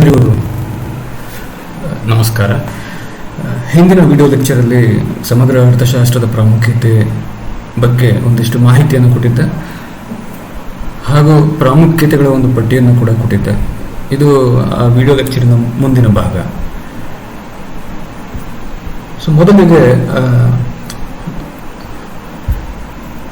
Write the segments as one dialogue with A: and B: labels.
A: ಎಲ್ರಿಗೂ ನಮಸ್ಕಾರ. ಹಿಂದಿನ ವಿಡಿಯೋ ಲೆಕ್ಚರಲ್ಲಿ ಸಮಗ್ರ ಅರ್ಥಶಾಸ್ತ್ರದ ಪ್ರಾಮುಖ್ಯತೆ ಬಗ್ಗೆ ಒಂದಿಷ್ಟು ಮಾಹಿತಿಯನ್ನು ಕೊಟ್ಟಿದ್ದೆ, ಹಾಗೂ ಪ್ರಾಮುಖ್ಯತೆಗಳ ಒಂದು ಪಟ್ಟಿಯನ್ನು ಕೂಡ ಕೊಟ್ಟಿದ್ದೆ. ಇದು ಆ ವಿಡಿಯೋ ಲೆಕ್ಚರಿನ ಮುಂದಿನ ಭಾಗ. ಮೊದಲಿಗೆ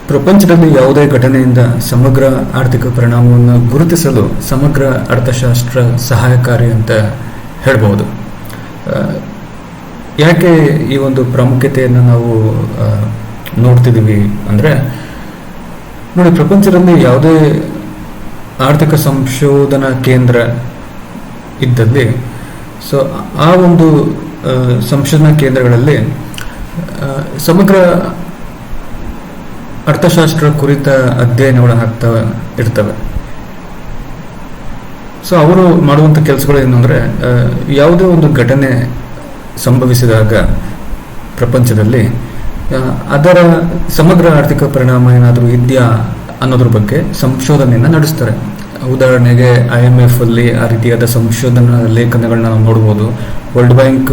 A: ಪ್ರಪಂಚದಲ್ಲಿ ಯಾವುದೇ ಘಟನೆಯಿಂದ ಸಮಗ್ರ ಆರ್ಥಿಕ ಪರಿಣಾಮವನ್ನು ಗುರುತಿಸಲು ಸಮಗ್ರ ಅರ್ಥಶಾಸ್ತ್ರ ಸಹಾಯಕಾರಿ ಅಂತ ಹೇಳ್ಬೋದು. ಯಾಕೆ ಈ ಒಂದು ಪ್ರಾಮುಖ್ಯತೆಯನ್ನು ನಾವು ನೋಡ್ತಿದ್ದೀವಿ ಅಂದರೆ, ನೋಡಿ, ಪ್ರಪಂಚದಲ್ಲಿ ಯಾವುದೇ ಆರ್ಥಿಕ ಸಂಶೋಧನಾ ಕೇಂದ್ರ ಇದ್ದಲ್ಲಿ ಆ ಒಂದು ಸಂಶೋಧನಾ ಕೇಂದ್ರಗಳಲ್ಲಿ ಸಮಗ್ರ ಅರ್ಥಶಾಸ್ತ್ರ ಕುರಿತ ಅಧ್ಯಯನಗಳು ಆಗ್ತಾ ಇರ್ತವೆ. ಅವರು ಮಾಡುವಂಥ ಕೆಲಸಗಳು ಏನು ಅಂದರೆ, ಯಾವುದೇ ಒಂದು ಘಟನೆ ಸಂಭವಿಸಿದಾಗ ಪ್ರಪಂಚದಲ್ಲಿ ಅದರ ಸಮಗ್ರ ಆರ್ಥಿಕ ಪರಿಣಾಮ ಏನಾದರೂ ಇದೆಯಾ ಅನ್ನೋದ್ರ ಬಗ್ಗೆ ಸಂಶೋಧನೆಯನ್ನು ನಡೆಸ್ತಾರೆ. ಉದಾಹರಣೆಗೆ IMF ಅಲ್ಲಿ ಆ ರೀತಿಯಾದ ಸಂಶೋಧನಾ ಲೇಖನಗಳನ್ನ ನಾವು ನೋಡ್ಬೋದು. ವರ್ಲ್ಡ್ ಬ್ಯಾಂಕ್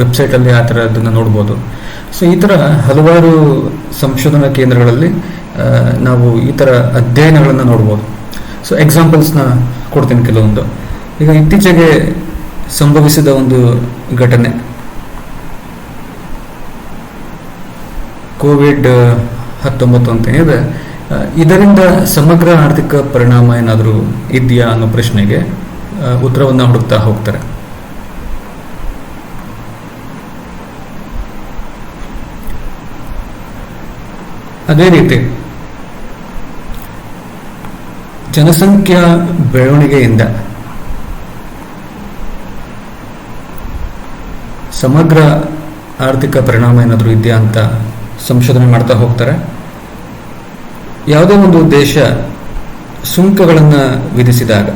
A: ವೆಬ್ಸೈಟಲ್ಲಿ ಆ ಥರದನ್ನು ನೋಡ್ಬೋದು. ಈ ಥರ ಹಲವಾರು ಸಂಶೋಧನಾ ಕೇಂದ್ರಗಳಲ್ಲಿ ನಾವು ಈ ಥರ ಅಧ್ಯಯನಗಳನ್ನು ನೋಡ್ಬೋದು. ಎಕ್ಸಾಂಪಲ್ಸ್ನ ಕೊಡ್ತೀನಿ ಕೆಲವೊಂದು. ಈಗ ಇತ್ತೀಚೆಗೆ ಸಂಭವಿಸಿದ ಒಂದು ಘಟನೆ COVID-19 ಅಂತ ಏನಿದೆ, ಇದರಿಂದ ಸಮಗ್ರ ಆರ್ಥಿಕ ಪರಿಣಾಮ ಏನಾದರೂ ಇದೆಯಾ ಅನ್ನೋ ಪ್ರಶ್ನೆಗೆ ಉತ್ತರವನ್ನು ಹುಡುಕ್ತಾ ಹೋಗ್ತಾರೆ. ಅದೇ ರೀತಿ ಜನಸಂಖ್ಯಾ ಬೆಳವಣಿಗೆಯಿಂದ ಸಮಗ್ರ ಆರ್ಥಿಕ ಪರಿಣಾಮ ಏನಾದರೂ ಇದೆಯಾ ಅಂತ ಸಂಶೋಧನೆ ಮಾಡ್ತಾ ಹೋಗ್ತಾರೆ. ಯಾವುದೇ ಒಂದು ದೇಶ ಸುಂಕಗಳನ್ನು ವಿಧಿಸಿದಾಗ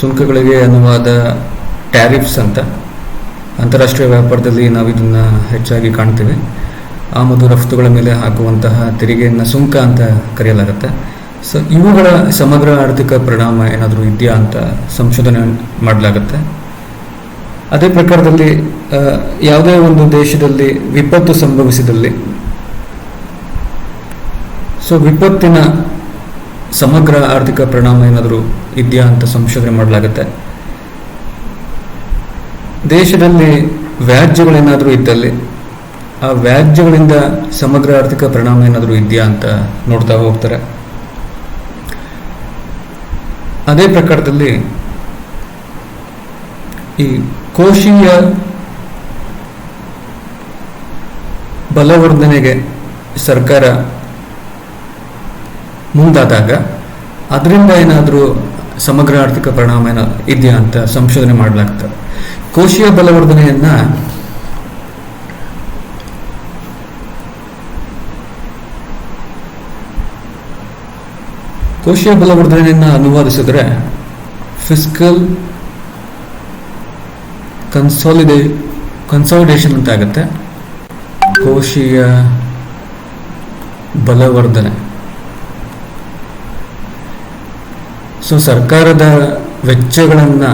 A: ಸುಂಕಗಳಿಗೆ ಅನುವಾದ ಟ್ಯಾರಿಫ್ಸ್ ಅಂತ, ಅಂತಾರಾಷ್ಟ್ರೀಯ ವ್ಯಾಪಾರದಲ್ಲಿ ನಾವು ಇದನ್ನು ಹೆಚ್ಚಾಗಿ ಕಾಣ್ತೀವಿ. ಆಮದು ರಫ್ತುಗಳ ಮೇಲೆ ಹಾಕುವಂತಹ ತೆರಿಗೆಯನ್ನು ಸುಂಕ ಅಂತ ಕರೆಯಲಾಗುತ್ತೆ. ಇವುಗಳ ಸಮಗ್ರ ಆರ್ಥಿಕ ಪರಿಣಾಮ ಏನಾದರೂ ಇದೆಯಾ ಅಂತ ಸಂಶೋಧನೆ ಮಾಡಲಾಗುತ್ತೆ. ಅದೇ ಪ್ರಕಾರದಲ್ಲಿ ಯಾವುದೇ ಒಂದು ದೇಶದಲ್ಲಿ ವಿಪತ್ತು ಸಂಭವಿಸಿದಲ್ಲಿ ವಿಪತ್ತಿನ ಸಮಗ್ರ ಆರ್ಥಿಕ ಪರಿಣಾಮ ಏನಾದರೂ ಇದೆಯಾ ಅಂತ ಸಂಶೋಧನೆ ಮಾಡಲಾಗುತ್ತೆ. ದೇಶದಲ್ಲಿ ವ್ಯಾಜ್ಯಗಳೇನಾದರೂ ಇದ್ದಲ್ಲಿ ಆ ವ್ಯಾಜ್ಯಗಳಿಂದ ಸಮಗ್ರ ಆರ್ಥಿಕ ಪರಿಣಾಮ ಏನಾದರೂ ಇದೆಯಾ ಅಂತ ನೋಡ್ತಾ ಹೋಗ್ತಾರೆ. ಅದೇ ಪ್ರಕಾರದಲ್ಲಿ ಈ ಕೋಶೀಯ ಬಲವರ್ಧನೆಗೆ ಸರ್ಕಾರ ಮುಂದಾದಾಗ ಅದರಿಂದ ಏನಾದರೂ ಸಮಗ್ರ ಆರ್ಥಿಕ ಪರಿಣಾಮ ಇದೆಯಾ ಅಂತ ಸಂಶೋಧನೆ ಮಾಡಲಾಗ್ತದೆ. ಕೋಶೀಯ ಬಲವರ್ಧನೆಯನ್ನ ಅನುವಾದಿಸಿದ್ರೆ ಫಿಸ್ಕಲ್ ಕನ್ಸಾಲಿಡೇಷನ್ ಅಂತ ಆಗುತ್ತೆ. ಕೋಶೀಯ ಬಲವರ್ಧನೆ ಸರ್ಕಾರದ ವೆಚ್ಚಗಳನ್ನು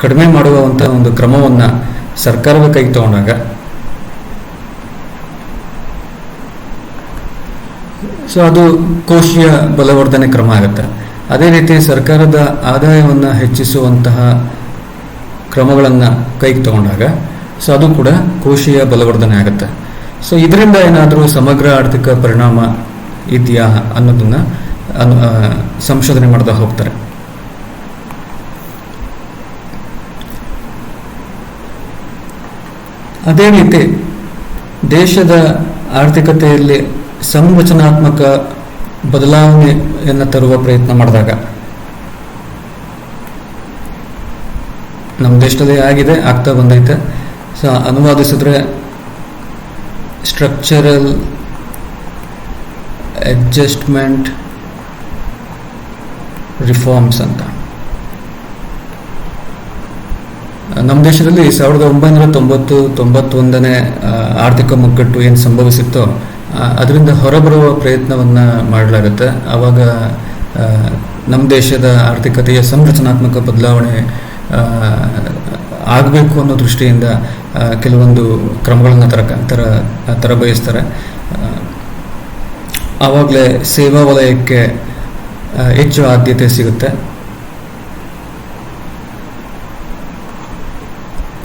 A: ಕಡಿಮೆ ಮಾಡುವಂಥ ಒಂದು ಕ್ರಮವನ್ನು ಸರ್ಕಾರದ ಕೈಗೆ ತಗೊಂಡಾಗ ಅದು ಕೋಶೀಯ ಬಲವರ್ಧನೆ ಕ್ರಮ ಆಗುತ್ತೆ. ಅದೇ ರೀತಿ ಸರ್ಕಾರದ ಆದಾಯವನ್ನು ಹೆಚ್ಚಿಸುವಂತಹ ಕ್ರಮಗಳನ್ನು ಕೈಗೆ ತಗೊಂಡಾಗ ಅದು ಕೂಡ ಕೋಶೀಯ ಬಲವರ್ಧನೆ ಆಗುತ್ತೆ. ಇದರಿಂದ ಏನಾದರೂ ಸಮಗ್ರ ಆರ್ಥಿಕ ಪರಿಣಾಮ ಇದೆಯಾ ಅನ್ನೋದನ್ನು ಸಂಶೋಧನೆ ಮಾಡ್ತಾ ಹೋಗ್ತಾರೆ. ಅದೇ ರೀತಿ ದೇಶದ ಆರ್ಥಿಕತೆಯಲ್ಲಿ ಸಂರಚನಾತ್ಮಕ ಬದಲಾವಣೆಯನ್ನು ತರುವ ಪ್ರಯತ್ನ ಮಾಡಿದಾಗ, ನಮ್ಮ ದೇಶದಲ್ಲಿ ಆಗಿದೆ, ಆಗ್ತಾ ಬಂದೈತೆ. ಅನುವಾದಿಸಿದ್ರೆ ಸ್ಟ್ರಕ್ಚರಲ್ ಅಡ್ಜಸ್ಟ್ಮೆಂಟ್ ರಿಫಾರ್ಮ್ಸ್ ಅಂತ. ನಮ್ಮ ದೇಶದಲ್ಲಿ 1990-91 ಆರ್ಥಿಕ ಮುಗ್ಗಟ್ಟು ಏನು ಸಂಭವಿಸಿತ್ತೋ ಅದರಿಂದ ಹೊರಬರುವ ಪ್ರಯತ್ನವನ್ನು ಮಾಡಲಾಗುತ್ತೆ. ಆವಾಗ ನಮ್ಮ ದೇಶದ ಆರ್ಥಿಕತೆಯ ಸಂರಚನಾತ್ಮಕ ಬದಲಾವಣೆ ಆಗಬೇಕು ಅನ್ನೋ ದೃಷ್ಟಿಯಿಂದ ಕೆಲವೊಂದು ಕ್ರಮಗಳನ್ನು ತರ ಬಯಸ್ತಾರೆ. ಆವಾಗಲೇ ಸೇವಾ ವಲಯಕ್ಕೆ ಹೆಚ್ಚು ಆದ್ಯತೆ ಸಿಗುತ್ತೆ.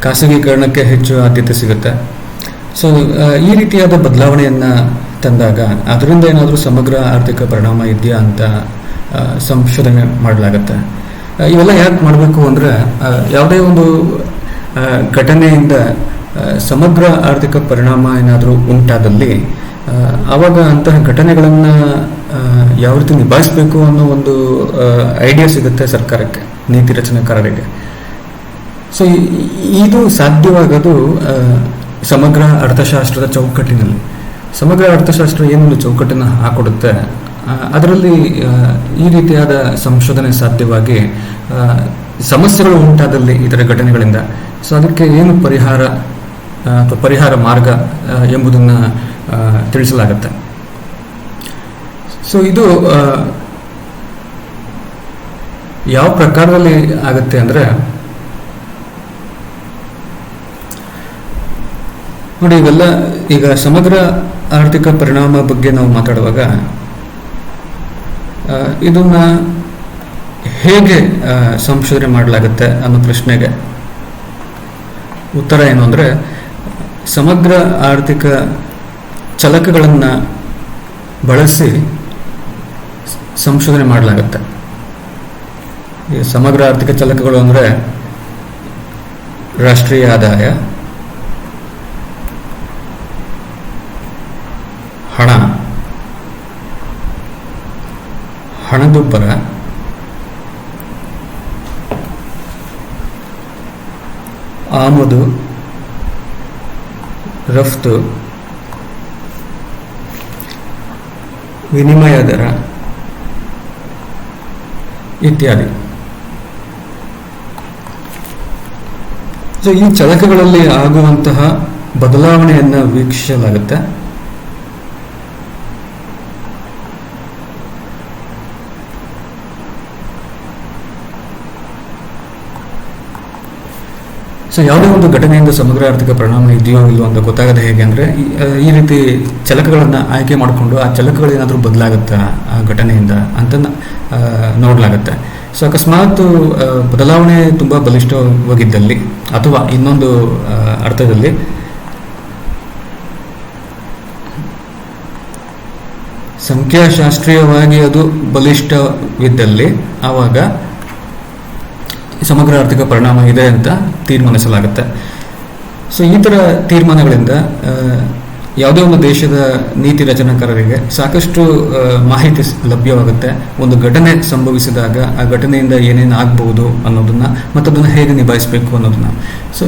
A: ಖಾಸಗೀಕರಣಕ್ಕೆ ಹೆಚ್ಚು ಆದ್ಯತೆ ಸಿಗುತ್ತೆ. ಸೊ ಈ ರೀತಿಯಾದ ಬದಲಾವಣೆಯನ್ನು ತಂದಾಗ ಅದರಿಂದ ಏನಾದರೂ ಸಮಗ್ರ ಆರ್ಥಿಕ ಪರಿಣಾಮ ಇದೆಯಾ ಅಂತ ಸಂಶೋಧನೆ ಮಾಡಲಾಗತ್ತೆ. ಇವೆಲ್ಲ ಯಾಕೆ ಮಾಡಬೇಕು ಅಂದರೆ, ಯಾವುದೇ ಒಂದು ಘಟನೆಯಿಂದ ಸಮಗ್ರ ಆರ್ಥಿಕ ಪರಿಣಾಮ ಏನಾದರೂ ಉಂಟಾದಲ್ಲಿ ಆವಾಗ ಅಂತಹ ಘಟನೆಗಳನ್ನು ಯಾವ ರೀತಿ ನಿಭಾಯಿಸಬೇಕು ಅನ್ನೋ ಒಂದು ಐಡಿಯಾ ಸಿಗುತ್ತೆ ಸರ್ಕಾರಕ್ಕೆ, ನೀತಿ ರಚನೆಕಾರರಿಗೆ. ಸೊ ಇದು ಸಾಧ್ಯವಾಗೋದು ಸಮಗ್ರ ಅರ್ಥಶಾಸ್ತ್ರದ ಚೌಕಟ್ಟಿನಲ್ಲಿ. ಸಮಗ್ರ ಅರ್ಥಶಾಸ್ತ್ರ ಏನೊಂದು ಚೌಕಟ್ಟನ್ನು ಹಾಕೊಡುತ್ತೆ, ಅದರಲ್ಲಿ ಈ ರೀತಿಯಾದ ಸಂಶೋಧನೆ ಸಾಧ್ಯವಾಗಿ ಸಮಸ್ಯೆಗಳು ಉಂಟಾದಲ್ಲಿ ಇತರ ಘಟನೆಗಳಿಂದ ಸೊ ಅದಕ್ಕೆ ಏನು ಪರಿಹಾರ ಅಥವಾ ಪರಿಹಾರ ಮಾರ್ಗ ಎಂಬುದನ್ನು ತಿಳಿಸಲಾಗುತ್ತೆ. ಸೊ ಇದು ಯಾವ ಪ್ರಕಾರದಲ್ಲಿ ಆಗುತ್ತೆ ಅಂದರೆ, ನೋಡಿ ಇವೆಲ್ಲ ಈಗ ಸಮಗ್ರ ಆರ್ಥಿಕ ಪರಿಣಾಮ ಬಗ್ಗೆ ನಾವು ಮಾತಾಡುವಾಗ ಇದನ್ನ ಹೇಗೆ ಸಂಶೋಧನೆ ಮಾಡಲಾಗುತ್ತೆ ಅನ್ನೋ ಪ್ರಶ್ನೆಗೆ ಉತ್ತರ ಏನು ಅಂದರೆ, ಸಮಗ್ರ ಆರ್ಥಿಕ ಚಲಕಗಳನ್ನು ಬಳಸಿ ಸಂಶೋಧನೆ ಮಾಡಲಾಗುತ್ತೆ. ಈ ಸಮಗ್ರ ಆರ್ಥಿಕ ಚಲಕಗಳು ಅಂದರೆ ರಾಷ್ಟ್ರೀಯ ಆದಾಯ, ಹಣ, ಹಣದುಬ್ಬರ, ಆಮದು, ರಫ್ತು, ವಿನಿಮಯ ದರ ಇತ್ಯಾದಿ. ಸೊ ಈ ಚಲಕಗಳಲ್ಲಿ ಆಗುವಂತಹ ಬದಲಾವಣೆಯನ್ನು ವೀಕ್ಷಿಸಲಾಗುತ್ತೆ. ಸೊ ಯಾವುದೇ ಒಂದು ಘಟನೆಯಿಂದ ಸಮಗ್ರ ಆರ್ಥಿಕ ಪರಿಣಾಮ ಇದೆಯೋ ಇಲ್ಲೋ ಅಂತ ಗೊತ್ತಾಗದೆ ಹೇಗೆ ಅಂದರೆ, ಈ ರೀತಿ ಚಲಕಗಳನ್ನು ಆಯ್ಕೆ ಮಾಡಿಕೊಂಡು ಆ ಚಲಕಗಳೇನಾದರೂ ಬದಲಾಗುತ್ತಾ ಆ ಘಟನೆಯಿಂದ ಅಂತ ನೋಡಲಾಗುತ್ತೆ. ಸೊ ಅಕಸ್ಮಾತ್ ಬದಲಾವಣೆ ತುಂಬ ಬಲಿಷ್ಠವಾಗಿದ್ದಲ್ಲಿ ಅಥವಾ ಇನ್ನೊಂದು ಅರ್ಥದಲ್ಲಿ ಸಂಖ್ಯಾಶಾಸ್ತ್ರೀಯವಾಗಿ ಅದು ಬಲಿಷ್ಠವಿದ್ದಲ್ಲಿ ಆವಾಗ ಸಮಗ್ರ ಆರ್ಥಿಕ ಪರಿಣಾಮ ಇದೆ ಅಂತ ತೀರ್ಮಾನಿಸಲಾಗುತ್ತೆ. ಸೊ ಈ ಥರ ತೀರ್ಮಾನಗಳಿಂದ ಯಾವುದೇ ಒಂದು ದೇಶದ ನೀತಿ ರಚನಾಕಾರರಿಗೆ ಸಾಕಷ್ಟು ಮಾಹಿತಿ ಲಭ್ಯವಾಗುತ್ತೆ. ಒಂದು ಘಟನೆ ಸಂಭವಿಸಿದಾಗ ಆ ಘಟನೆಯಿಂದ ಏನೇನು ಆಗ್ಬೋದು ಅನ್ನೋದನ್ನು ಮತ್ತು ಅದನ್ನು ಹೇಗೆ ನಿಭಾಯಿಸಬೇಕು ಅನ್ನೋದನ್ನು. ಸೊ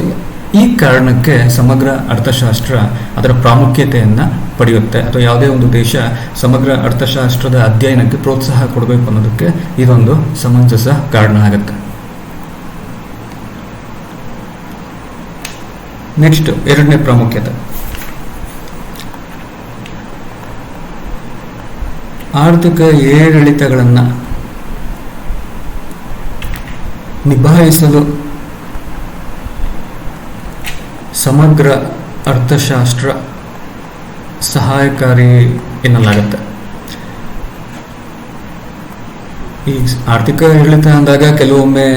A: ಈ ಕಾರಣಕ್ಕೆ ಸಮಗ್ರ ಅರ್ಥಶಾಸ್ತ್ರ ಅದರ ಪ್ರಾಮುಖ್ಯತೆಯನ್ನು ಪಡೆಯುತ್ತೆ, ಅಥವಾ ಯಾವುದೇ ಒಂದು ದೇಶ ಸಮಗ್ರ ಅರ್ಥಶಾಸ್ತ್ರದ ಅಧ್ಯಯನಕ್ಕೆ ಪ್ರೋತ್ಸಾಹ ಕೊಡಬೇಕು ಅನ್ನೋದಕ್ಕೆ ಇದೊಂದು ಸಮಂಜಸ ಕಾರಣ ಆಗುತ್ತೆ. ನೆಕ್ಸ್ಟ್, ಎರಡನೇ ಪ್ರಾಮುಖ್ಯತೆ, ಆರ್ಥಿಕ ಏರಿಳಿತಗಳನ್ನು ನಿಭಾಯಿಸಲು ಸಮಗ್ರ ಅರ್ಥಶಾಸ್ತ್ರ ಸಹಾಯಕಾರಿ ಎನ್ನಲಾಗುತ್ತೆ. ಈ ಆರ್ಥಿಕ ಏರಿಳಿತ ಅಂದಾಗ ಕೆಲವೊಮ್ಮೆ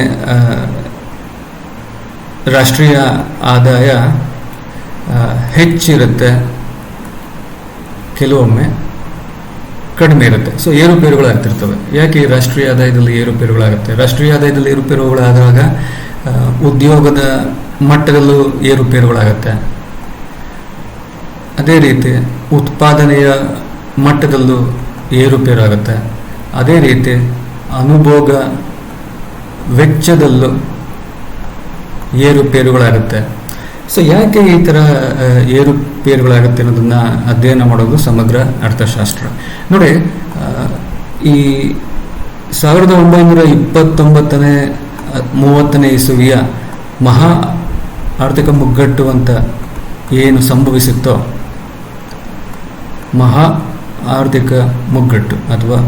A: ರಾಷ್ಟ್ರೀಯ ಆದಾಯ ಹೆಚ್ಚಿರುತ್ತೆ, ಕೆಲವೊಮ್ಮೆ ಕಡಿಮೆ ಇರುತ್ತೆ. ಸೊ ಏರುಪೇರುಗಳಾಗ್ತಿರ್ತವೆ. ಯಾಕೆ ಈ ರಾಷ್ಟ್ರೀಯ ಆದಾಯದಲ್ಲಿ ಏರುಪೇರುಗಳಾಗುತ್ತೆ? ರಾಷ್ಟ್ರೀಯ ಆದಾಯದಲ್ಲಿ ಏರುಪೇರುಗಳಾದಾಗ ಉದ್ಯೋಗದ ಮಟ್ಟದಲ್ಲೂ ಏರುಪೇರುಗಳಾಗುತ್ತೆ. ಅದೇ ರೀತಿ ಉತ್ಪಾದನೆಯ ಮಟ್ಟದಲ್ಲೂ ಏರುಪೇರಾಗುತ್ತೆ. ಅದೇ ರೀತಿ ಅನುಭೋಗ ವೆಚ್ಚದಲ್ಲೂ ಏರುಪೇರುಗಳಾಗುತ್ತೆ. ಸೊ ಯಾಕೆ ಈ ಥರ ಏರುಪೇರುಗಳಾಗುತ್ತೆ ಅನ್ನೋದನ್ನು ಅಧ್ಯಯನ ಮಾಡೋದು ಸಮಗ್ರ ಅರ್ಥಶಾಸ್ತ್ರ. ನೋಡಿ, ಈ 1929-30 ಇಸವಿಯ ಮಹಾ ಆರ್ಥಿಕ ಮುಗ್ಗಟ್ಟು ಅಂತ ಏನು ಸಂಭವಿಸುತ್ತೋ ಮಹಾ ಆರ್ಥಿಕ ಮುಗ್ಗಟ್ಟು ಅಥವಾ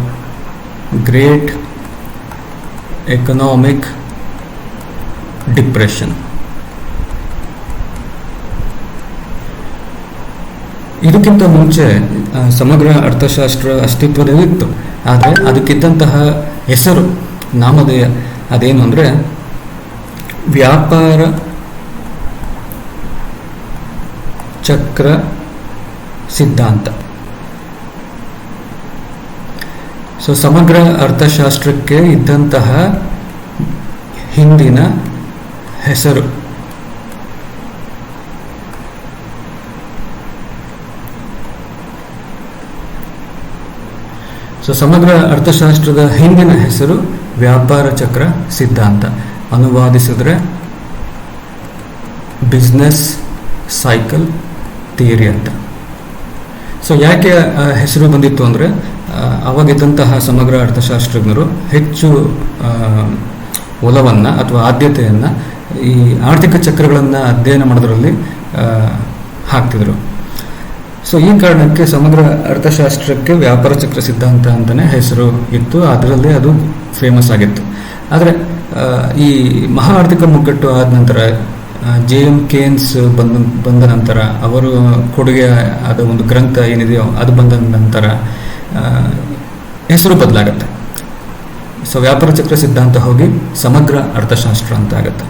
A: ಗ್ರೇಟ್ ಎಕನಾಮಿಕ್ ಡಿಪ್ರೆಷನ್. ಇದಕ್ಕಿಂತ ಮುಂಚೆ ಸಮಗ್ರ ಅರ್ಥಶಾಸ್ತ್ರ ಅಸ್ತಿತ್ವದಲ್ಲಿತ್ತು. ಆದರೆ ಅದಕ್ಕಿದ್ದಂತಹ ಹೆಸರು, ನಾಮಧೇಯ ಅದೇನು ಅಂದರೆ ವ್ಯಾಪಾರ ಚಕ್ರ ಸಿದ್ಧಾಂತ. ಸೊ ಸಮಗ್ರ ಅರ್ಥಶಾಸ್ತ್ರಕ್ಕೆ ಇದ್ದಂತಹ ಹಿಂದಿನ ಹೆಸರು. ಸೊ ಸಮಗ್ರ ಅರ್ಥಶಾಸ್ತ್ರದ ಹಿಂದಿನ ಹೆಸರು ವ್ಯಾಪಾರ ಚಕ್ರ ಸಿದ್ಧಾಂತ. ಅನುವಾದಿಸಿದ್ರೆ ಬಿಸ್ನೆಸ್ ಸೈಕಲ್ ಥಿಯರಿ ಅಂತ. ಸೊ ಯಾಕೆ ಹೆಸರು ಬಂದಿತ್ತು ಅಂದರೆ ಅವಾಗಿದ್ದಂತಹ ಸಮಗ್ರ ಅರ್ಥಶಾಸ್ತ್ರಜ್ಞರು ಹೆಚ್ಚು ಒಲವನ್ನು ಅಥವಾ ಆದ್ಯತೆಯನ್ನು ಈ ಆರ್ಥಿಕ ಚಕ್ರಗಳನ್ನು ಅಧ್ಯಯನ ಮಾಡೋದ್ರಲ್ಲಿ ಹಾಕ್ತಿದ್ರು. ಸೊ ಈ ಕಾರಣಕ್ಕೆ ಸಮಗ್ರ ಅರ್ಥಶಾಸ್ತ್ರಕ್ಕೆ ವ್ಯಾಪಾರ ಚಕ್ರ ಸಿದ್ಧಾಂತ ಅಂತಲೇ ಹೆಸರು ಇತ್ತು. ಅದರಲ್ಲೇ ಅದು ಫೇಮಸ್ ಆಗಿತ್ತು. ಆದರೆ ಈ ಮಹಾ ಆರ್ಥಿಕ ಮುಗ್ಗಟ್ಟು ಆದ ನಂತರ JM ಕೇನ್ಸ್ ಬಂದ ನಂತರ ಅವರು ಕೊಡುಗೆ ಆದ ಒಂದು ಗ್ರಂಥ ಏನಿದೆಯೋ ಅದು ಬಂದ ನಂತರ ಹೆಸರು ಬದಲಾಗತ್ತೆ. ಸೊ ವ್ಯಾಪಾರ ಚಕ್ರ ಸಿದ್ಧಾಂತ ಹೋಗಿ ಸಮಗ್ರ ಅರ್ಥಶಾಸ್ತ್ರ ಅಂತ ಆಗತ್ತೆ.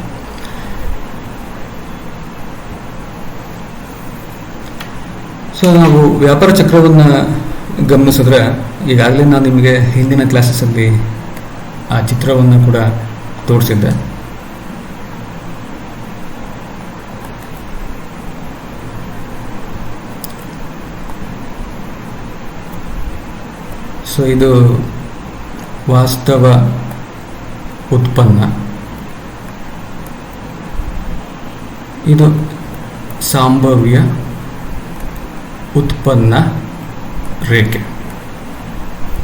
A: ಸೊ ನಾವು ವ್ಯಾಪಾರ ಚಕ್ರವನ್ನು ಗಮನಿಸಿದ್ರೆ, ಈಗಾಗಲೇ ನಾನು ನಿಮಗೆ ಹಿಂದಿನ ಕ್ಲಾಸಸ್ಸಲ್ಲಿ ಆ ಚಿತ್ರವನ್ನು ಕೂಡ ತೋರಿಸಿದ್ದೆ. ಸೊ ಇದು ವಾಸ್ತವ ಉತ್ಪನ್ನ, ಇದು ಸಂಭಾವ್ಯ ಉತ್ಪನ್ನ ರೇಖೆ.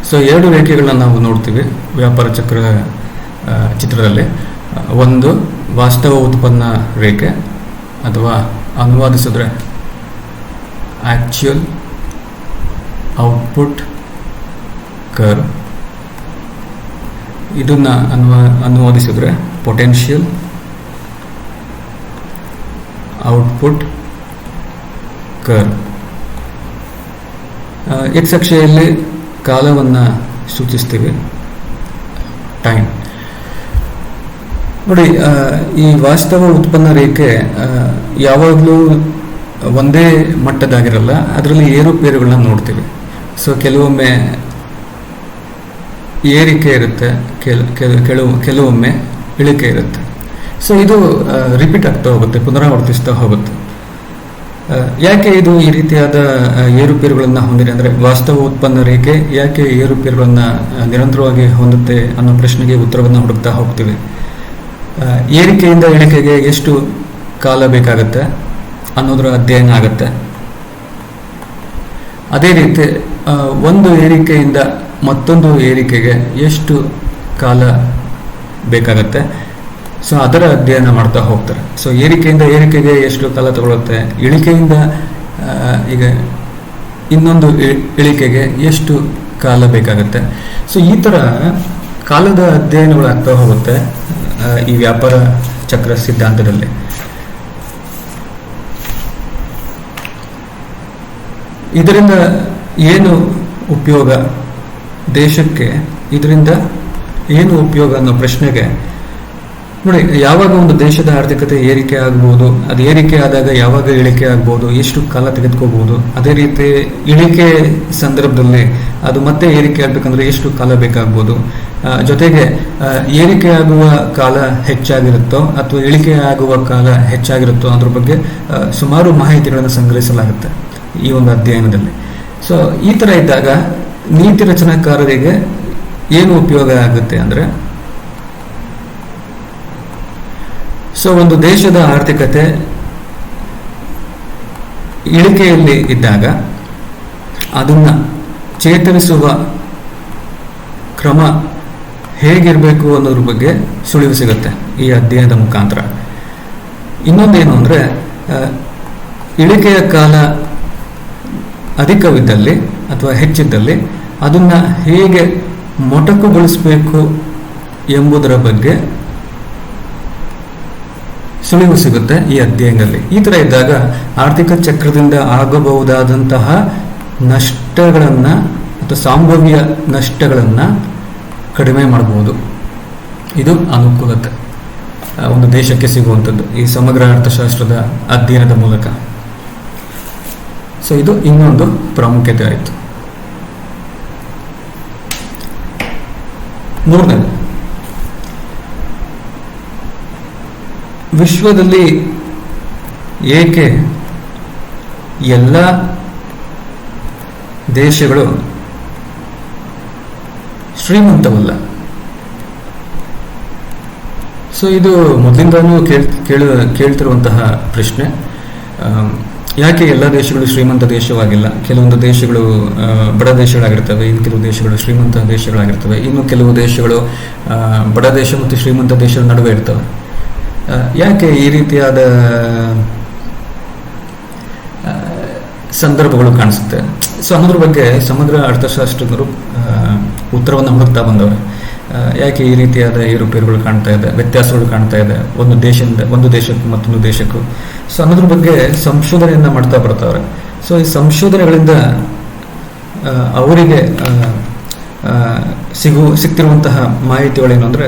A: ಸೊ ಎರಡು ರೇಖೆಗಳನ್ನ ನಾವು ನೋಡ್ತೀವಿ ವ್ಯಾಪಾರ ಚಕ್ರ ಚಿತ್ರದಲ್ಲಿ. ಒಂದು ವಾಸ್ತವ ಉತ್ಪನ್ನ ರೇಖೆ ಅಥವಾ ಅನುವಾದಿಸಿದ್ರೆ ಆಕ್ಚುಯಲ್ ಔಟ್ಪುಟ್ ಕರ್ವ್. ಇದನ್ನ ಅನುವಾದಿಸಿದ್ರೆ ಪೊಟೆನ್ಷಿಯಲ್ ಔಟ್ಪುಟ್ ಕರ್ವ್. ಎಕ್ಸ್ ಅಕ್ಷೆಯಲ್ಲಿ ಕಾಲವನ್ನು ಸೂಚಿಸ್ತೀವಿ, ಟೈಮ್. ನೋಡಿ, ಈ ವಾಸ್ತವ ಉತ್ಪನ್ನ ರೇಖೆ ಯಾವಾಗಲೂ ಒಂದೇ ಮಟ್ಟದಾಗಿರಲ್ಲ, ಅದರಲ್ಲಿ ಏರುಪೇರುಗಳನ್ನ ನೋಡ್ತೀವಿ. ಸೊ ಕೆಲವೊಮ್ಮೆ ಏರಿಕೆ ಇರುತ್ತೆ, ಕೆಲವೊಮ್ಮೆ ಇಳಿಕೆ ಇರುತ್ತೆ. ಸೊ ಇದು ರಿಪೀಟ್ ಆಗ್ತಾ ಹೋಗುತ್ತೆ, ಪುನರಾವರ್ತಿಸ್ತಾ ಹೋಗುತ್ತೆ. ಯಾಕೆ ಇದು ಈ ರೀತಿಯಾದ ಏರುಪೇರುಗಳನ್ನು ಹೊಂದಿದೆ ಅಂದರೆ, ವಾಸ್ತವ ಉತ್ಪನ್ನ ರೇಖೆ ಯಾಕೆ ಏರುಪೇರುಗಳನ್ನು ನಿರಂತರವಾಗಿ ಹೊಂದುತ್ತೆ ಅನ್ನೋ ಪ್ರಶ್ನೆಗೆ ಉತ್ತರವನ್ನು ಹುಡುಕ್ತಾ ಹೋಗ್ತೀವಿ. ಏರಿಕೆಯಿಂದ ಇಳಿಕೆಗೆ ಎಷ್ಟು ಕಾಲ ಬೇಕಾಗುತ್ತೆ ಅನ್ನೋದರ ಅಧ್ಯಯನ ಆಗುತ್ತೆ. ಅದೇ ರೀತಿ ಒಂದು ಏರಿಕೆಯಿಂದ ಮತ್ತೊಂದು ಏರಿಕೆಗೆ ಎಷ್ಟು ಕಾಲ ಬೇಕಾಗತ್ತೆ, ಸೊ ಅದರ ಅಧ್ಯಯನ ಮಾಡ್ತಾ ಹೋಗ್ತಾರೆ. ಸೊ ಏರಿಕೆಯಿಂದ ಏರಿಕೆಗೆ ಎಷ್ಟು ಕಾಲ ತಗೊಳುತ್ತೆ, ಇಳಿಕೆಯಿಂದ ಈಗ ಇನ್ನೊಂದು ಇಳಿಕೆಗೆ ಎಷ್ಟು ಕಾಲ ಬೇಕಾಗತ್ತೆ. ಸೊ ಈ ಥರ ಕಾಲದ ಅಧ್ಯಯನಗಳು ಆಗ್ತಾ ಹೋಗುತ್ತೆ ಈ ವ್ಯಾಪಾರ ಚಕ್ರ ಸಿದ್ಧಾಂತದಲ್ಲಿ. ಇದರಿಂದ ಏನು ಉಪಯೋಗ, ದೇಶಕ್ಕೆ ಇದರಿಂದ ಏನು ಉಪಯೋಗ ಅನ್ನೋ ಪ್ರಶ್ನೆಗೆ ನೋಡಿ, ಯಾವಾಗ ಒಂದು ದೇಶದ ಆರ್ಥಿಕತೆ ಏರಿಕೆ ಆಗ್ಬೋದು, ಅದು ಏರಿಕೆ ಆದಾಗ ಯಾವಾಗ ಇಳಿಕೆ ಆಗ್ಬೋದು, ಎಷ್ಟು ಕಾಲ ತೆಗೆದುಕೋಬಹುದು, ಅದೇ ರೀತಿ ಇಳಿಕೆ ಸಂದರ್ಭದಲ್ಲಿ ಅದು ಮತ್ತೆ ಏರಿಕೆ ಆಗ್ಬೇಕಂದ್ರೆ ಎಷ್ಟು ಕಾಲ ಬೇಕಾಗ್ಬೋದು, ಜೊತೆಗೆ ಏರಿಕೆ ಆಗುವ ಕಾಲ ಹೆಚ್ಚಾಗಿರುತ್ತೋ ಅಥವಾ ಇಳಿಕೆ ಆಗುವ ಕಾಲ ಹೆಚ್ಚಾಗಿರುತ್ತೋ ಅದ್ರ ಬಗ್ಗೆ ಸುಮಾರು ಮಾಹಿತಿಗಳನ್ನು ಸಂಗ್ರಹಿಸಲಾಗುತ್ತೆ ಈ ಒಂದು ಅಧ್ಯಯನದಲ್ಲಿ. ಸೊ ಈ ಥರ ಇದ್ದಾಗ ನೀತಿ ರಚನಾಕಾರರಿಗೆ ಏನು ಉಪಯೋಗ ಆಗುತ್ತೆ ಅಂದರೆ, ಸೊ ಒಂದು ದೇಶದ ಆರ್ಥಿಕತೆ ಇಳಿಕೆಯಲ್ಲಿ ಇದ್ದಾಗ ಅದನ್ನು ಚೇತರಿಸುವ ಕ್ರಮ ಹೇಗಿರಬೇಕು ಅನ್ನೋದ್ರ ಬಗ್ಗೆ ಸುಳಿವು ಸಿಗುತ್ತೆ ಈ ಅಧ್ಯಯನದ ಮುಖಾಂತರ. ಇನ್ನೊಂದೇನು ಅಂದರೆ, ಇಳಿಕೆಯ ಕಾಲ ಅಧಿಕವಿದ್ದಲ್ಲಿ ಅಥವಾ ಹೆಚ್ಚಿದ್ದಲ್ಲಿ ಅದನ್ನು ಹೇಗೆ ಮೊಟಕುಗೊಳಿಸಬೇಕು ಎಂಬುದರ ಬಗ್ಗೆ ಸುಳಿವು ಸಿಗುತ್ತೆ ಈ ಅಧ್ಯಯನದಲ್ಲಿ. ಈ ಥರ ಇದ್ದಾಗ ಆರ್ಥಿಕ ಚಕ್ರದಿಂದ ಆಗಬಹುದಾದಂತಹ ನಷ್ಟಗಳನ್ನು ಅಥವಾ ಸಂಭಾವ್ಯ ನಷ್ಟಗಳನ್ನು ಕಡಿಮೆ ಮಾಡಬಹುದು. ಇದು ಅನುಕೂಲತೆ ಒಂದು ದೇಶಕ್ಕೆ ಸಿಗುವಂಥದ್ದು ಈ ಸಮಗ್ರ ಅರ್ಥಶಾಸ್ತ್ರದ ಅಧ್ಯಯನದ ಮೂಲಕ. ಸೊ ಇದು ಇನ್ನೊಂದು ಪ್ರಾಮುಖ್ಯತೆ ಆಯಿತು. ಮೂರನೇದು, ವಿಶ್ವದಲ್ಲಿ ಏಕೆ ಎಲ್ಲ ದೇಶಗಳು ಶ್ರೀಮಂತವಲ್ಲ? ಸೊ ಇದು ಮೊದಲಿಂದನೂ ಕೇಳ್ತಿರುವಂತಹ ಪ್ರಶ್ನೆ. ಯಾಕೆ ಎಲ್ಲ ದೇಶಗಳು ಶ್ರೀಮಂತ ದೇಶವಾಗಿಲ್ಲ? ಕೆಲವೊಂದು ದೇಶಗಳು ಬಡ ದೇಶಗಳಾಗಿರ್ತವೆ, ಇನ್ನು ಕೆಲವು ದೇಶಗಳು ಶ್ರೀಮಂತ ದೇಶಗಳಾಗಿರ್ತವೆ, ಇನ್ನು ಕೆಲವು ದೇಶಗಳು ಬಡ ದೇಶ ಮತ್ತು ಶ್ರೀಮಂತ ದೇಶದ ನಡುವೆ ಇರ್ತವೆ. ಯಾಕೆ ಈ ರೀತಿಯಾದ ಸಂದರ್ಭಗಳು ಕಾಣಿಸುತ್ತೆ? ಸೊ ಅನ್ನೋದ್ರ ಬಗ್ಗೆ ಸಮಗ್ರ ಅರ್ಥಶಾಸ್ತ್ರಜ್ಞರು ಉತ್ತರವನ್ನು ಹುಡುಕ್ತಾ ಬಂದವರು. ಯಾಕೆ ಈ ರೀತಿಯಾದ ಏರುಪೇರುಗಳು ಕಾಣ್ತಾ ಇದೆ, ವ್ಯತ್ಯಾಸಗಳು ಕಾಣ್ತಾ ಇದೆ ಒಂದು ದೇಶಕ್ಕೂ ಮತ್ತೊಂದು ದೇಶಕ್ಕೂ? ಸೊ ಅನ್ನೋದ್ರ ಬಗ್ಗೆ ಸಂಶೋಧನೆಯನ್ನು ಮಾಡ್ತಾ ಬರ್ತಾವ್ರೆ. ಸೊ ಈ ಸಂಶೋಧನೆಗಳಿಂದ ಅವರಿಗೆ ಸಿಗ್ತಿರುವಂತಹ ಮಾಹಿತಿಗಳೇನು ಅಂದರೆ,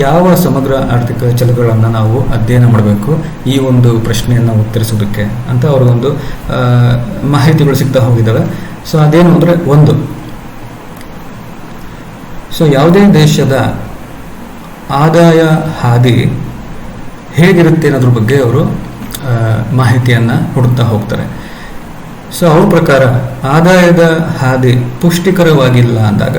A: ಯಾವ ಸಮಗ್ರ ಆರ್ಥಿಕ ಚಲಗಳನ್ನು ನಾವು ಅಧ್ಯಯನ ಮಾಡಬೇಕು ಈ ಒಂದು ಪ್ರಶ್ನೆಯನ್ನು ಉತ್ತರಿಸೋದಕ್ಕೆ ಅಂತ ಅವ್ರಿಗೊಂದು ಮಾಹಿತಿಗಳು ಸಿಗ್ತಾ ಹೋಗಿದ್ದಾವೆ. ಸೊ ಅದೇನು ಅಂದರೆ, ಒಂದು, ಸೊ ಯಾವುದೇ ದೇಶದ ಆದಾಯ ಹಾದಿ ಹೇಗಿರುತ್ತೆ ಅನ್ನೋದ್ರ ಬಗ್ಗೆ ಅವರು ಮಾಹಿತಿಯನ್ನು ಹುಡುಕ್ತಾ ಹೋಗ್ತಾರೆ. ಸೊ ಅವ್ರ ಪ್ರಕಾರ ಆದಾಯದ ಹಾದಿ ಪುಷ್ಟಿಕರವಾಗಿಲ್ಲ ಅಂದಾಗ,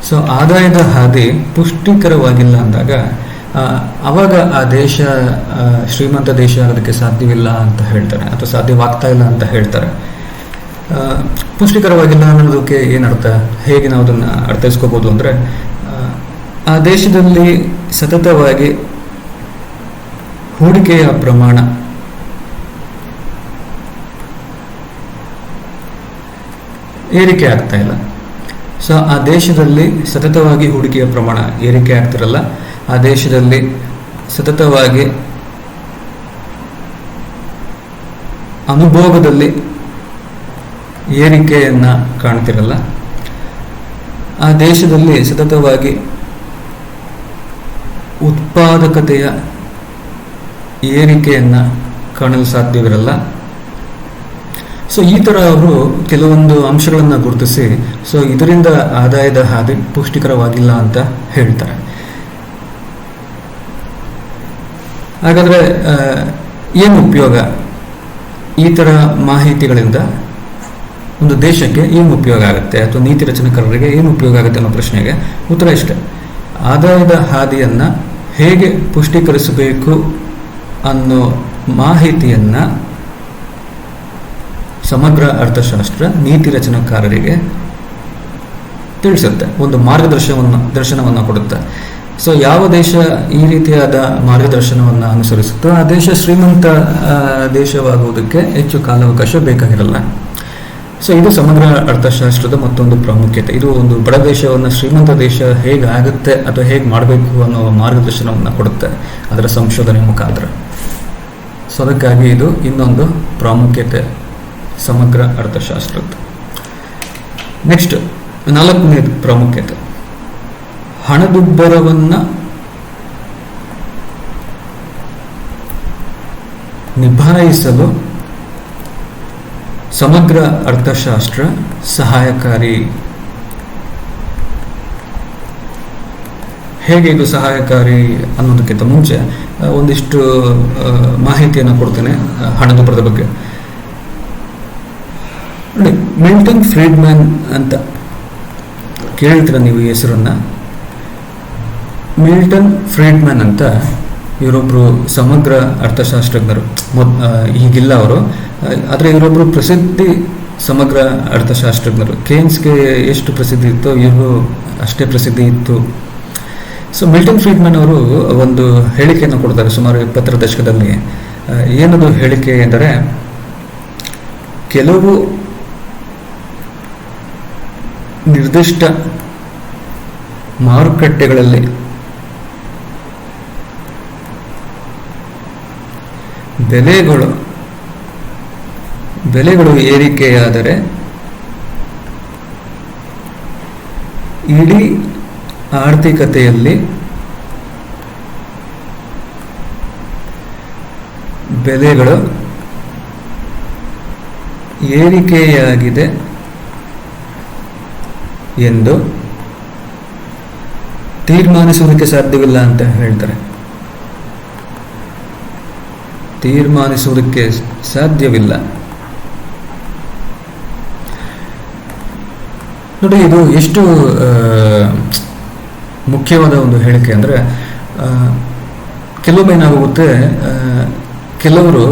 A: ಸೊ ಆದಾಯದ ಹಾದಿ ಪುಷ್ಟಿಕರವಾಗಿಲ್ಲ ಅಂದಾಗ ಅವಾಗ ಆ ದೇಶ ಶ್ರೀಮಂತ ದೇಶ ಆಗೋದಕ್ಕೆ ಸಾಧ್ಯವಿಲ್ಲ ಅಂತ ಹೇಳ್ತಾರೆ, ಅಥವಾ ಸಾಧ್ಯವಾಗ್ತಾ ಇಲ್ಲ ಅಂತ ಹೇಳ್ತಾರೆ. ಪುಷ್ಟಿಕರವಾಗಿಲ್ಲ ಅನ್ನೋದಕ್ಕೆ ಏನರ್ಥ, ಹೇಗೆ ನಾವು ಅದನ್ನು ಅರ್ಥೈಸ್ಕೋಬೋದು ಅಂದರೆ, ಆ ದೇಶದಲ್ಲಿ ಸತತವಾಗಿ ಹೂಡಿಕೆಯ ಪ್ರಮಾಣ ಏರಿಕೆ ಆಗ್ತಾ ಇಲ್ಲ. ಸೊ ಆ ದೇಶದಲ್ಲಿ ಸತತವಾಗಿ ಹೂಡಿಕೆಯ ಪ್ರಮಾಣ ಏರಿಕೆ ಆಗ್ತಿರಲ್ಲ, ಆ ದೇಶದಲ್ಲಿ ಸತತವಾಗಿ ಅನುಭೋಗದಲ್ಲಿ ಏರಿಕೆಯನ್ನು ಕಾಣ್ತಿರಲ್ಲ, ಆ ದೇಶದಲ್ಲಿ ಸತತವಾಗಿ ಉತ್ಪಾದಕತೆಯ ಏರಿಕೆಯನ್ನು ಕಾಣಲು ಸಾಧ್ಯವಿರಲ್ಲ. ಸೊ ಈ ಥರ ಅವರು ಕೆಲವೊಂದು ಅಂಶಗಳನ್ನು ಗುರುತಿಸಿ, ಸೊ ಇದರಿಂದ ಆದಾಯದ ಹಾದಿ ಪುಷ್ಟಿಕರವಾಗಿಲ್ಲ ಅಂತ ಹೇಳ್ತಾರೆ. ಹಾಗಾದರೆ ಏನು ಉಪಯೋಗ ಈ ಥರ ಮಾಹಿತಿಗಳಿಂದ? ಒಂದು ದೇಶಕ್ಕೆ ಏನು ಉಪಯೋಗ ಆಗುತ್ತೆ, ಅಥವಾ ನೀತಿ ರಚನಾಕಾರರಿಗೆ ಏನು ಉಪಯೋಗ ಆಗುತ್ತೆ ಅನ್ನೋ ಪ್ರಶ್ನೆಗೆ ಉತ್ತರ ಇಷ್ಟೆ. ಆದಾಯದ ಹಾದಿಯನ್ನು ಹೇಗೆ ಪುಷ್ಟೀಕರಿಸಬೇಕು ಅನ್ನೋ ಮಾಹಿತಿಯನ್ನು ಸಮಗ್ರ ಅರ್ಥಶಾಸ್ತ್ರ ನೀತಿ ರಚನಾಕಾರರಿಗೆ ತಿಳಿಸುತ್ತೆ, ಒಂದು ದರ್ಶನವನ್ನು ಕೊಡುತ್ತೆ. ಸೊ ಯಾವ ದೇಶ ಈ ರೀತಿಯಾದ ಮಾರ್ಗದರ್ಶನವನ್ನು ಅನುಸರಿಸುತ್ತೋ ಆ ದೇಶ ಶ್ರೀಮಂತ ದೇಶವಾಗುವುದಕ್ಕೆ ಹೆಚ್ಚು ಕಾಲಾವಕಾಶ ಬೇಕಾಗಿರಲ್ಲ. ಸೊ ಇದು ಸಮಗ್ರ ಅರ್ಥಶಾಸ್ತ್ರದ ಮತ್ತೊಂದು ಪ್ರಾಮುಖ್ಯತೆ. ಇದು ಒಂದು ಬಡ ದೇಶವನ್ನು ಶ್ರೀಮಂತ ದೇಶ ಹೇಗೆ ಆಗುತ್ತೆ ಅಥವಾ ಹೇಗೆ ಮಾಡಬೇಕು ಅನ್ನೋ ಮಾರ್ಗದರ್ಶನವನ್ನು ಕೊಡುತ್ತೆ ಅದರ ಸಂಶೋಧನೆ ಮುಖಾಂತರ. ಸೊ ಅದಕ್ಕಾಗಿ ಇದು ಇನ್ನೊಂದು ಪ್ರಾಮುಖ್ಯತೆ ಸಮಗ್ರ ಅರ್ಥಶಾಸ್ತ್ರದ್ದು. ನೆಕ್ಸ್ಟ್, 4ನೇ ಪ್ರಾಮುಖ್ಯತೆ, ಹಣದುಬ್ಬರವನ್ನು ನಿಭಾಯಿಸಲು ಸಮಗ್ರ ಅರ್ಥಶಾಸ್ತ್ರ ಸಹಾಯಕಾರಿ. ಹೇಗೆ ಇದು ಸಹಾಯಕಾರಿ ಅನ್ನೋದಕ್ಕಿಂತ ಮುಂಚೆ ಒಂದಿಷ್ಟು ಮಾಹಿತಿಯನ್ನು ಕೊಡ್ತೇನೆ ಹಣದುಬ್ಬರದ ಬಗ್ಗೆ. ನೋಡಿ, ಮಿಲ್ಟನ್ ಫ್ರೀಡ್ಮ್ಯಾನ್ ಅಂತ ಕೇಳ್ತೀರ ನೀವು ಈ ಹೆಸರನ್ನು. ಮಿಲ್ಟನ್ ಫ್ರೀಡ್ಮ್ಯಾನ್ ಅಂತ ಇವರೊಬ್ಬರು ಸಮಗ್ರ ಅರ್ಥಶಾಸ್ತ್ರಜ್ಞರು. ಈಗಿಲ್ಲ ಅವರು, ಆದರೆ ಇವರೊಬ್ಬರು ಪ್ರಸಿದ್ಧಿ ಸಮಗ್ರ ಅರ್ಥಶಾಸ್ತ್ರಜ್ಞರು. ಕೇನ್ಸ್ಗೆ ಎಷ್ಟು ಪ್ರಸಿದ್ಧಿ ಇತ್ತೋ ಇವರು ಅಷ್ಟೇ ಪ್ರಸಿದ್ಧಿ ಇತ್ತು. ಸೊ ಮಿಲ್ಟನ್ ಫ್ರೀಡ್ಮ್ಯಾನ್ ಅವರು ಒಂದು ಹೇಳಿಕೆಯನ್ನು ಕೊಡ್ತಾರೆ ಸುಮಾರು 20ರ ದಶಕದಲ್ಲಿ. ಏನದು ಹೇಳಿಕೆ ಎಂದರೆ, ಕೆಲವು ನಿರ್ದಿಷ್ಟ ಮಾರುಕಟ್ಟೆಗಳಲ್ಲಿ ಬೆಲೆಗಳು ಏರಿಕೆಯಾದರೆ ಇಡೀ ಆರ್ಥಿಕತೆಯಲ್ಲಿ ಬೆಲೆಗಳು ಏರಿಕೆಯಾಗಿದೆ ಎಂದು ತೀರ್ಮಾನಿಸುವುದಕ್ಕೆ ಸಾಧ್ಯವಿಲ್ಲ ಅಂತ ಹೇಳ್ತಾರೆ. ತೀರ್ಮಾನಿಸುವುದಕ್ಕೆ ಸಾಧ್ಯವಿಲ್ಲ. ನೋಡಿ, ಇದು ಎಷ್ಟು ಮುಖ್ಯವಾದ ಒಂದು ಹೇಳಿಕೆ ಅಂದರೆ, ಕೆಲವೊಮ್ಮೆ ಏನಾಗುತ್ತೆ, ಕೆಲವರು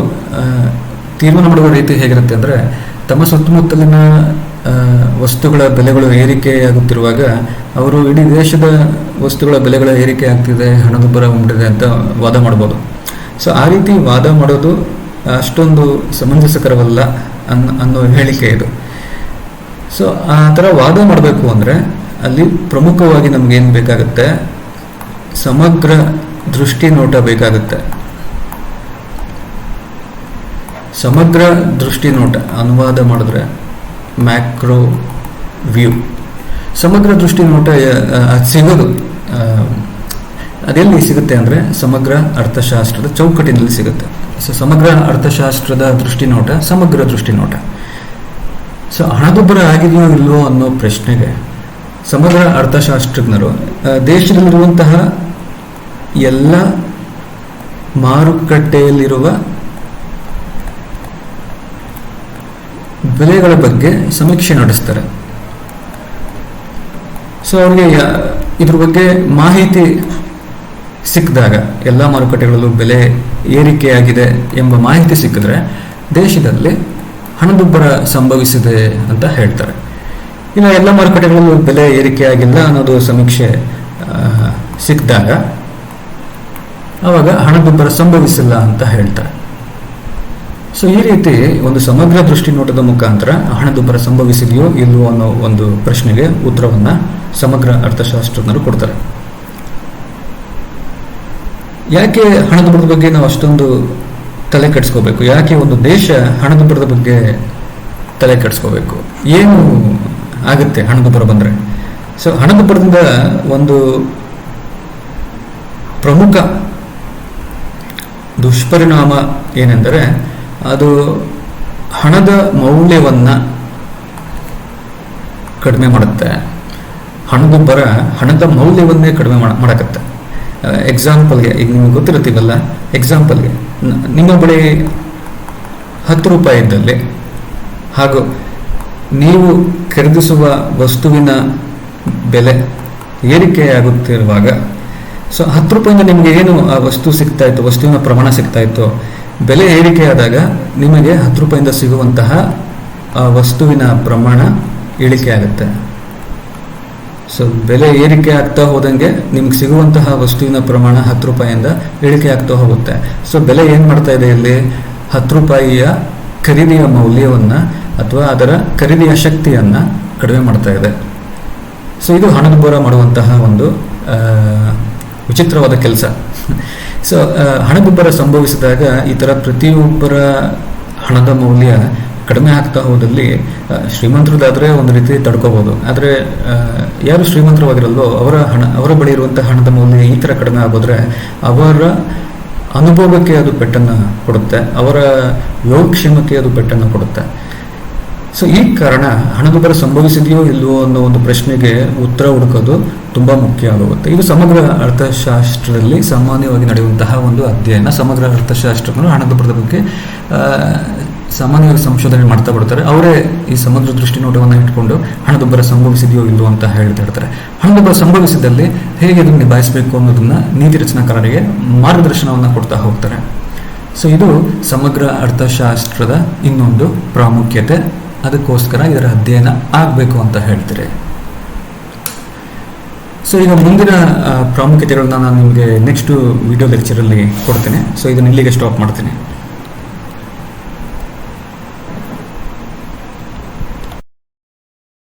A: ತೀರ್ಮಾನ ಮಾಡುವ ರೀತಿ ಹೇಗಿರುತ್ತೆ ಅಂದರೆ, ತಮ್ಮ ಸುತ್ತಮುತ್ತಲಿನ ವಸ್ತುಗಳ ಬೆಲೆಗಳು ಏರಿಕೆಯಾಗುತ್ತಿರುವಾಗ ಅವರು ಇಡೀ ದೇಶದ ವಸ್ತುಗಳ ಬೆಲೆಗಳ ಏರಿಕೆ ಆಗ್ತಿದೆ, ಹಣದುಬ್ಬರ ಉಂಟಿದೆ ಅಂತ ವಾದ ಮಾಡ್ಬೋದು. ಸೊ ಆ ರೀತಿ ವಾದ ಮಾಡೋದು ಅಷ್ಟೊಂದು ಸಮಂಜಸಕರವಲ್ಲ ಅನ್ನೋ ಹೇಳಿಕೆ ಇದು. ಸೊ ಆ ಥರ ವಾದ ಮಾಡಬೇಕು ಅಂದರೆ ಅಲ್ಲಿ ಪ್ರಮುಖವಾಗಿ ನಮಗೇನು ಬೇಕಾಗುತ್ತೆ, ಸಮಗ್ರ ದೃಷ್ಟಿ ನೋಟ ಬೇಕಾಗುತ್ತೆ. ಸಮಗ್ರ ದೃಷ್ಟಿ ನೋಟ ಅನುವಾದ ಮಾಡಿದ್ರೆ ಮ್ಯಾಕ್ರೋ ವ್ಯೂ. ಸಮಗ್ರ ದೃಷ್ಟಿ ನೋಟ ಅದು ಸಿಗೋದು ಅದೆಲ್ಲಿ ಸಿಗುತ್ತೆ ಅಂದರೆ ಸಮಗ್ರ ಅರ್ಥಶಾಸ್ತ್ರದ ಚೌಕಟ್ಟಿನಲ್ಲಿ ಸಿಗುತ್ತೆ. ಸೊ ಸಮಗ್ರ ಅರ್ಥಶಾಸ್ತ್ರದ ದೃಷ್ಟಿನೋಟ ಸಮಗ್ರ ದೃಷ್ಟಿನೋಟ. ಸೊ ಹಣದುಬ್ಬರ ಆಗಿದೆಯೋ ಇಲ್ವೋ ಅನ್ನೋ ಪ್ರಶ್ನೆಗೆ ಸಮಗ್ರ ಅರ್ಥಶಾಸ್ತ್ರಜ್ಞರು ದೇಶದಲ್ಲಿರುವಂತಹ ಎಲ್ಲ ಮಾರುಕಟ್ಟೆಯಲ್ಲಿರುವ ಬೆಲೆಗಳ ಬಗ್ಗೆ ಸಮೀಕ್ಷೆ ನಡೆಸ್ತಾರೆ. ಸೊ ಅವ್ರಿಗೆ ಇದ್ರ ಬಗ್ಗೆ ಮಾಹಿತಿ ಸಿಕ್ಕಿದಾಗ, ಎಲ್ಲ ಮಾರುಕಟ್ಟೆಗಳಲ್ಲೂ ಬೆಲೆ ಏರಿಕೆಯಾಗಿದೆ ಎಂಬ ಮಾಹಿತಿ ಸಿಕ್ಕಿದ್ರೆ ದೇಶದಲ್ಲಿ ಹಣದುಬ್ಬರ ಸಂಭವಿಸಿದೆ ಅಂತ ಹೇಳ್ತಾರೆ. ಇನ್ನು ಎಲ್ಲ ಮಾರುಕಟ್ಟೆಗಳಲ್ಲೂ ಬೆಲೆ ಏರಿಕೆಯಾಗಿಲ್ಲ ಅನ್ನೋದು ಸಮೀಕ್ಷೆ ಸಿಕ್ಕಿದಾಗ ಆವಾಗ ಹಣದುಬ್ಬರ ಸಂಭವಿಸಿಲ್ಲ ಅಂತ ಹೇಳ್ತಾರೆ. ಸೊ ಈ ರೀತಿ ಒಂದು ಸಮಗ್ರ ದೃಷ್ಟಿ ನೋಟದ ಮುಖಾಂತರ ಹಣದುಬ್ಬರ ಸಂಭವಿಸಿದೆಯೋ ಇಲ್ವೋ ಅನ್ನೋ ಒಂದು ಪ್ರಶ್ನೆಗೆ ಉತ್ತರವನ್ನ ಸಮಗ್ರ ಅರ್ಥಶಾಸ್ತ್ರಜ್ಞರು ಕೊಡ್ತಾರೆ. ಯಾಕೆ ಹಣದುಬ್ಬರದ ಬಗ್ಗೆ ನಾವು ಅಷ್ಟೊಂದು ತಲೆ ಕೆಡಿಸ್ಕೋಬೇಕು? ಯಾಕೆ ಒಂದು ದೇಶ ಹಣದುಬ್ಬರದ ಬಗ್ಗೆ ತಲೆ ಕೆಡಿಸ್ಕೋಬೇಕು? ಏನು ಆಗುತ್ತೆ ಹಣದುಬ್ಬರ ಬಂದರೆ? ಸೊ ಹಣದುಬ್ಬರದಿಂದ ಒಂದು ಪ್ರಮುಖ ದುಷ್ಪರಿಣಾಮ ಏನೆಂದರೆ, ಅದು ಹಣದ ಮೌಲ್ಯವನ್ನು ಕಡಿಮೆ ಮಾಡುತ್ತೆ. ಹಣದುಬ್ಬರ ಹಣದ ಮೌಲ್ಯವನ್ನೇ ಕಡಿಮೆ ಮಾಡಕತ್ತೆ. ಎಕ್ಸಾಂಪಲ್ಗೆ, ಈಗ ನಿಮಗೆ ಗೊತ್ತಿರುತ್ತೀವಲ್ಲ, ಎಕ್ಸಾಂಪಲ್ಗೆ ನಿಮ್ಮ ಬಳಿ 10 ರೂಪಾಯಿ ಇದ್ದಲ್ಲಿ ಹಾಗೂ ನೀವು ಖರೀದಿಸುವ ವಸ್ತುವಿನ ಬೆಲೆ ಏರಿಕೆಯಾಗುತ್ತಿರುವಾಗ, ಸೊ 10 ರೂಪಾಯಿಂದ ನಿಮಗೆ ಏನು ಆ ವಸ್ತು ಸಿಗ್ತಾ ಇತ್ತು, ವಸ್ತುವಿನ ಪ್ರಮಾಣ ಸಿಗ್ತಾ ಇತ್ತು, ಬೆಲೆ ಏರಿಕೆಯಾದಾಗ ನಿಮಗೆ 10 ರೂಪಾಯಿಂದ ಸಿಗುವಂತಹ ಆ ವಸ್ತುವಿನ ಪ್ರಮಾಣ ಇಳಿಕೆ ಆಗುತ್ತೆ. ಸೊ ಬೆಲೆ ಏರಿಕೆ ಆಗ್ತಾ ಹೋದಂಗೆ ನಿಮ್ಗೆ ಸಿಗುವಂತಹ ವಸ್ತುವಿನ ಪ್ರಮಾಣ 10 ರೂಪಾಯಿಯಿಂದ ಇಳಿಕೆ ಆಗ್ತಾ ಹೋಗುತ್ತೆ. ಸೊ ಬೆಲೆ ಏನು ಮಾಡ್ತಾ ಇದೆ ಇಲ್ಲಿ? 10 ರೂಪಾಯಿಯ ಖರೀದಿಯ ಮೌಲ್ಯವನ್ನು ಅಥವಾ ಅದರ ಖರೀದಿಯ ಶಕ್ತಿಯನ್ನು ಕಡಿಮೆ ಮಾಡ್ತಾ ಇದೆ. ಸೊ ಇದು ಹಣದುಬ್ಬರ ಮಾಡುವಂತಹ ಒಂದು ವಿಚಿತ್ರವಾದ ಕೆಲಸ. ಸೊ ಹಣದುಬ್ಬರ ಸಂಭವಿಸಿದಾಗ ಈ ಥರ ಪ್ರತಿಯೊಬ್ಬರ ಹಣದ ಮೌಲ್ಯ ಕಡಿಮೆ ಆಗ್ತಾ ಹೋದಲ್ಲಿ ಶ್ರೀಮಂತರದಾದರೆ ಒಂದು ರೀತಿ ತಡ್ಕೋಬೋದು. ಆದರೆ ಯಾರು ಶ್ರೀಮಂತರವಾಗಿರಲ್ವೋ ಅವರ ಬಳಿ ಇರುವಂತಹ ಹಣದ ಮೌಲ್ಯ ಈ ಥರ ಕಡಿಮೆ ಆಗೋದ್ರೆ ಅವರ ಅನುಭವಕ್ಕೆ ಅದು ಪೆಟ್ಟನ್ನು ಕೊಡುತ್ತೆ, ಅವರ ಯೋಗಕ್ಷೇಮಕ್ಕೆ ಅದು ಪೆಟ್ಟನ್ನು ಕೊಡುತ್ತೆ. ಸೊ ಈ ಕಾರಣ ಹಣದುಬ್ಬರ ಸಂಭವಿಸಿದೆಯೋ ಇಲ್ವೋ ಅನ್ನೋ ಒಂದು ಪ್ರಶ್ನೆಗೆ ಉತ್ತರ ಹುಡುಕೋದು ತುಂಬ ಮುಖ್ಯ ಆಗುತ್ತೆ. ಇದು ಸಮಗ್ರ ಅರ್ಥಶಾಸ್ತ್ರದಲ್ಲಿ ಸಾಮಾನ್ಯವಾಗಿ ನಡೆಯುವಂತಹ ಒಂದು ಅಧ್ಯಯನ. ಸಮಗ್ರ ಅರ್ಥಶಾಸ್ತ್ರಜ್ಞರು ಹಣದುಬ್ಬರದ ಬಗ್ಗೆ ಸಾಮಾನ್ಯವಾಗಿ ಸಂಶೋಧನೆ ಮಾಡ್ತಾ ಬರ್ತಾರೆ. ಅವರೇ ಈ ಸಮಗ್ರ ದೃಷ್ಟಿನೋಟವನ್ನು ಇಟ್ಕೊಂಡು ಹಣದುಬ್ಬರ ಸಂಭವಿಸಿದೆಯೋ ಇಲ್ವೋ ಅಂತ ಹೇಳ್ತಾರೆ. ಹಣದುಬ್ಬರ ಸಂಭವಿಸಿದಲ್ಲಿ ಹೇಗೆ ಅದನ್ನು ನಿಭಾಯಿಸಬೇಕು ಅನ್ನೋದನ್ನ ನೀತಿ ರಚನಾಕಾರರಿಗೆ ಮಾರ್ಗದರ್ಶನವನ್ನು ಕೊಡ್ತಾ ಹೋಗ್ತಾರೆ. ಸೊ ಇದು ಸಮಗ್ರ ಅರ್ಥಶಾಸ್ತ್ರದ ಇನ್ನೊಂದು ಪ್ರಾಮುಖ್ಯತೆ. ಅದಕ್ಕೋಸ್ಕರ ಇದರ ಅಧ್ಯಯನ ಆಗಬೇಕು ಅಂತ ಹೇಳ್ತಾರೆ. ಸೊ ಈಗ ಮುಂದಿನ ಪ್ರಾಮುಖ್ಯತೆಗಳನ್ನ ನಾನು ನಿಮಗೆ ನೆಕ್ಸ್ಟ್ ವಿಡಿಯೋ ಲೆಕ್ಚರಲ್ಲಿ ಕೊಡ್ತೇನೆ. ಸೊ ಇದನ್ನ ಇಲ್ಲಿಗೆ ಸ್ಟಾಪ್ ಮಾಡ್ತೀನಿ.